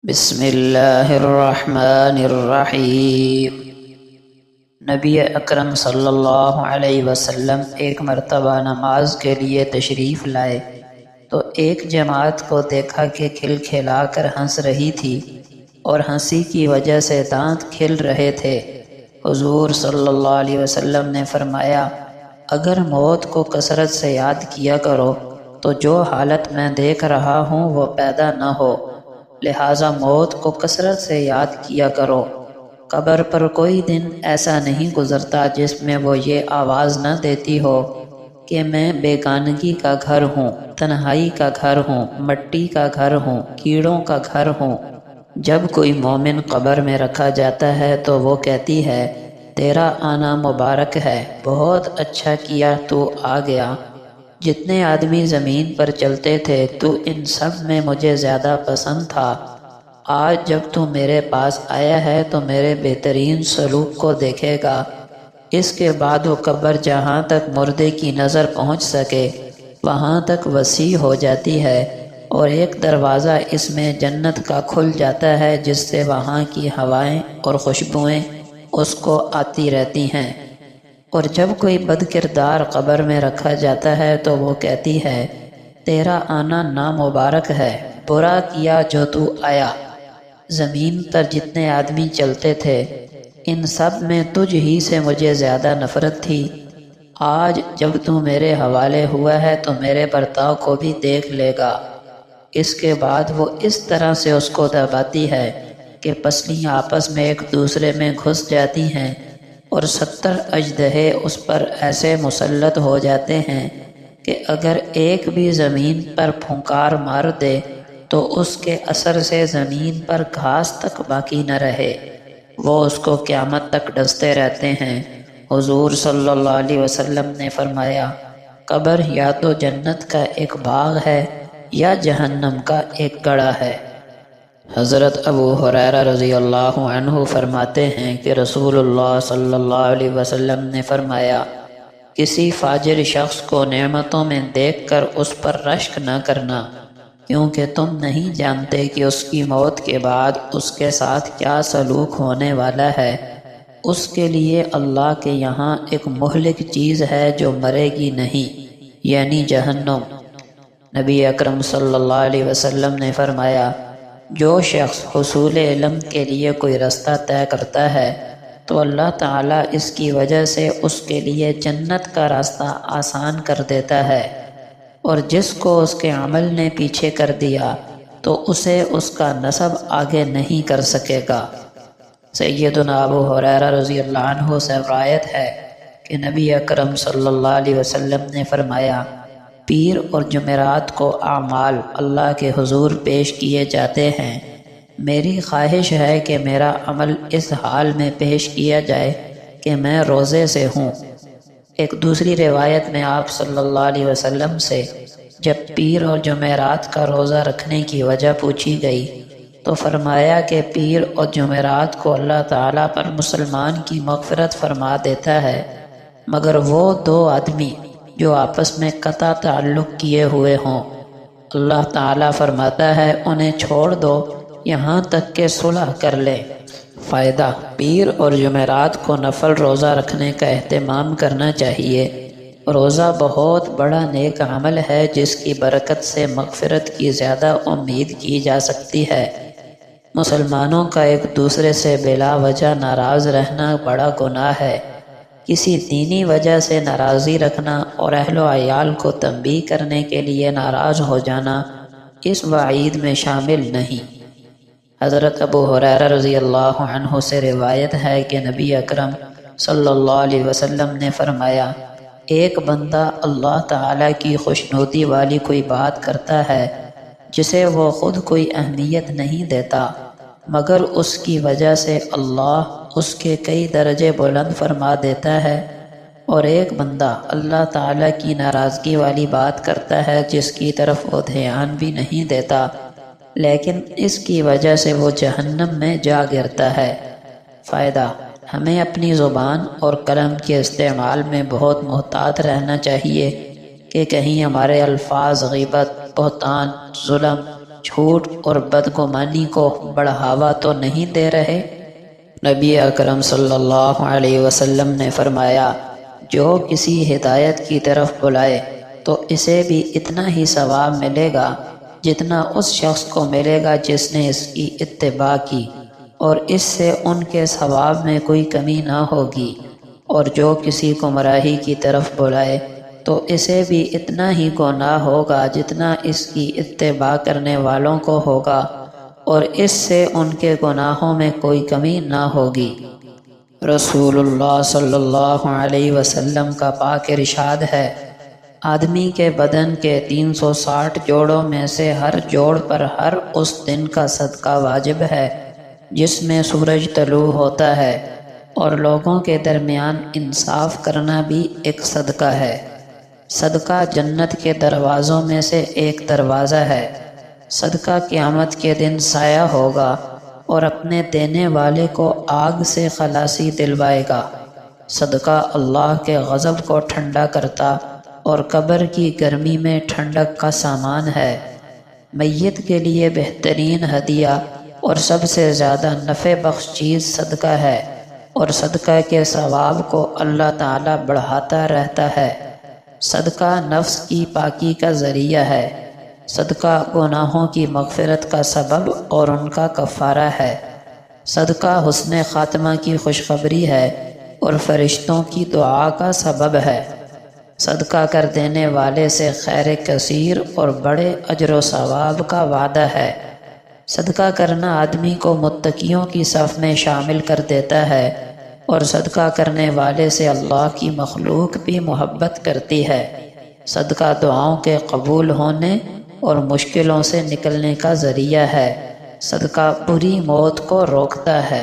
بسم اللہ الرحمن الرحیم۔ نبی اکرم صلی اللہ علیہ وسلم ایک مرتبہ نماز کے لیے تشریف لائے تو ایک جماعت کو دیکھا کہ کھل کھلا کر ہنس رہی تھی اور ہنسی کی وجہ سے دانت کھل رہے تھے۔ حضور صلی اللہ علیہ وسلم نے فرمایا، اگر موت کو کثرت سے یاد کیا کرو تو جو حالت میں دیکھ رہا ہوں وہ پیدا نہ ہو، لہٰذا موت کو کثرت سے یاد کیا کرو۔ قبر پر کوئی دن ایسا نہیں گزرتا جس میں وہ یہ آواز نہ دیتی ہو کہ میں بیگانگی کا گھر ہوں، تنہائی کا گھر ہوں، مٹی کا گھر ہوں، کیڑوں کا گھر ہوں۔ جب کوئی مومن قبر میں رکھا جاتا ہے تو وہ کہتی ہے، تیرا آنا مبارک ہے، بہت اچھا کیا تو آ گیا۔ جتنے آدمی زمین پر چلتے تھے تو ان سب میں مجھے زیادہ پسند تھا۔ آج جب تو میرے پاس آیا ہے تو میرے بہترین سلوک کو دیکھے گا۔ اس کے بعد وہ قبر جہاں تک مردے کی نظر پہنچ سکے وہاں تک وسیع ہو جاتی ہے اور ایک دروازہ اس میں جنت کا کھل جاتا ہے جس سے وہاں کی ہوائیں اور خوشبوئیں اس کو آتی رہتی ہیں۔ اور جب کوئی بد کردار قبر میں رکھا جاتا ہے تو وہ کہتی ہے، تیرا آنا نامبارک ہے، برا کیا جو تو آیا۔ زمین پر جتنے آدمی چلتے تھے ان سب میں تجھ ہی سے مجھے زیادہ نفرت تھی۔ آج جب تو میرے حوالے ہوا ہے تو میرے برتاؤ کو بھی دیکھ لے گا۔ اس کے بعد وہ اس طرح سے اس کو دباتی ہے کہ پسلیاں آپس میں ایک دوسرے میں گھس جاتی ہیں اور 70 اژدہے اس پر ایسے مسلط ہو جاتے ہیں کہ اگر ایک بھی زمین پر پھونکار مار دے تو اس کے اثر سے زمین پر گھاس تک باقی نہ رہے، وہ اس کو قیامت تک ڈستے رہتے ہیں۔ حضور صلی اللہ علیہ وسلم نے فرمایا، قبر یا تو جنت کا ایک باغ ہے یا جہنم کا ایک گڑھا ہے۔ حضرت ابو ہریرہ رضی اللہ عنہ فرماتے ہیں کہ رسول اللہ صلی اللہ علیہ وسلم نے فرمایا، کسی فاجر شخص کو نعمتوں میں دیکھ کر اس پر رشک نہ کرنا، کیونکہ تم نہیں جانتے کہ اس کی موت کے بعد اس کے ساتھ کیا سلوک ہونے والا ہے۔ اس کے لیے اللہ کے یہاں ایک مہلک چیز ہے جو مرے گی نہیں، یعنی جہنم۔ نبی اکرم صلی اللہ علیہ وسلم نے فرمایا، جو شخص حصول علم کے لیے کوئی رستہ طے کرتا ہے تو اللہ تعالیٰ اس کی وجہ سے اس کے لیے جنت کا راستہ آسان کر دیتا ہے، اور جس کو اس کے عمل نے پیچھے کر دیا تو اسے اس کا نسب آگے نہیں کر سکے گا۔ سیدنا ابو ہریرہ رضی اللہ عنہ سے روایت ہے کہ نبی اکرم صلی اللہ علیہ وسلم نے فرمایا، پیر اور جمعرات کو اعمال اللہ کے حضور پیش کیے جاتے ہیں۔ میری خواہش ہے کہ میرا عمل اس حال میں پیش کیا جائے کہ میں روزے سے ہوں۔ ایک دوسری روایت میں آپ صلی اللہ علیہ وسلم سے جب پیر اور جمعرات کا روزہ رکھنے کی وجہ پوچھی گئی تو فرمایا کہ پیر اور جمعرات کو اللہ تعالیٰ پر مسلمان کی مغفرت فرما دیتا ہے، مگر وہ دو آدمی جو آپس میں قطع تعلق کیے ہوئے ہوں، اللہ تعالیٰ فرماتا ہے انہیں چھوڑ دو یہاں تک کہ صلح کر لیں۔ فائدہ، پیر اور جمعرات کو نفل روزہ رکھنے کا اہتمام کرنا چاہیے۔ روزہ بہت بڑا نیک عمل ہے جس کی برکت سے مغفرت کی زیادہ امید کی جا سکتی ہے۔ مسلمانوں کا ایک دوسرے سے بلا وجہ ناراض رہنا بڑا گناہ ہے۔ کسی دینی وجہ سے ناراضی رکھنا اور اہل و عیال کو تنبیہ کرنے کے لیے ناراض ہو جانا اس وعید میں شامل نہیں۔ حضرت ابو ہریرہ رضی اللہ عنہ سے روایت ہے کہ نبی اکرم صلی اللہ علیہ وسلم نے فرمایا، ایک بندہ اللہ تعالیٰ کی خوشنودی والی کوئی بات کرتا ہے جسے وہ خود کوئی اہمیت نہیں دیتا، مگر اس کی وجہ سے اللہ اس کے کئی درجے بلند فرما دیتا ہے، اور ایک بندہ اللہ تعالیٰ کی ناراضگی والی بات کرتا ہے جس کی طرف وہ دھیان بھی نہیں دیتا، لیکن اس کی وجہ سے وہ جہنم میں جا گرتا ہے۔ فائدہ، ہمیں اپنی زبان اور قلم کے استعمال میں بہت محتاط رہنا چاہیے کہ کہیں ہمارے الفاظ غیبت، بہتان، ظلم، جھوٹ اور بدگمانی کو بڑھاوا تو نہیں دے رہے؟ نبی اکرم صلی اللہ علیہ وسلم نے فرمایا، جو کسی ہدایت کی طرف بلائے تو اسے بھی اتنا ہی ثواب ملے گا جتنا اس شخص کو ملے گا جس نے اس کی اتباع کی، اور اس سے ان کے ثواب میں کوئی کمی نہ ہوگی۔ اور جو کسی گمراہی کی طرف بلائے تو اسے بھی اتنا ہی گناہ ہوگا جتنا اس کی اتباع کرنے والوں کو ہوگا، اور اس سے ان کے گناہوں میں کوئی کمی نہ ہوگی۔ رسول اللہ صلی اللہ علیہ وسلم کا پاک ارشاد ہے، آدمی کے بدن کے 360 جوڑوں میں سے ہر جوڑ پر ہر اس دن کا صدقہ واجب ہے جس میں سورج طلوع ہوتا ہے، اور لوگوں کے درمیان انصاف کرنا بھی ایک صدقہ ہے۔ صدقہ جنت کے دروازوں میں سے ایک دروازہ ہے۔ صدقہ قیامت کے دن سایہ ہوگا اور اپنے دینے والے کو آگ سے خلاصی دلوائے گا۔ صدقہ اللہ کے غضب کو ٹھنڈا کرتا اور قبر کی گرمی میں ٹھنڈک کا سامان ہے۔ میت کے لیے بہترین ہدیہ اور سب سے زیادہ نفع بخش چیز صدقہ ہے، اور صدقہ کے ثواب کو اللہ تعالی بڑھاتا رہتا ہے۔ صدقہ نفس کی پاکی کا ذریعہ ہے۔ صدقہ گناہوں کی مغفرت کا سبب اور ان کا کفارہ ہے۔ صدقہ حسن خاتمہ کی خوشخبری ہے اور فرشتوں کی دعا کا سبب ہے۔ صدقہ کر دینے والے سے خیر کثیر اور بڑے اجر و ثواب کا وعدہ ہے۔ صدقہ کرنا آدمی کو متقیوں کی صف میں شامل کر دیتا ہے، اور صدقہ کرنے والے سے اللہ کی مخلوق بھی محبت کرتی ہے۔ صدقہ دعاؤں کے قبول ہونے اور مشکلوں سے نکلنے کا ذریعہ ہے۔ صدقہ بری موت کو روکتا ہے۔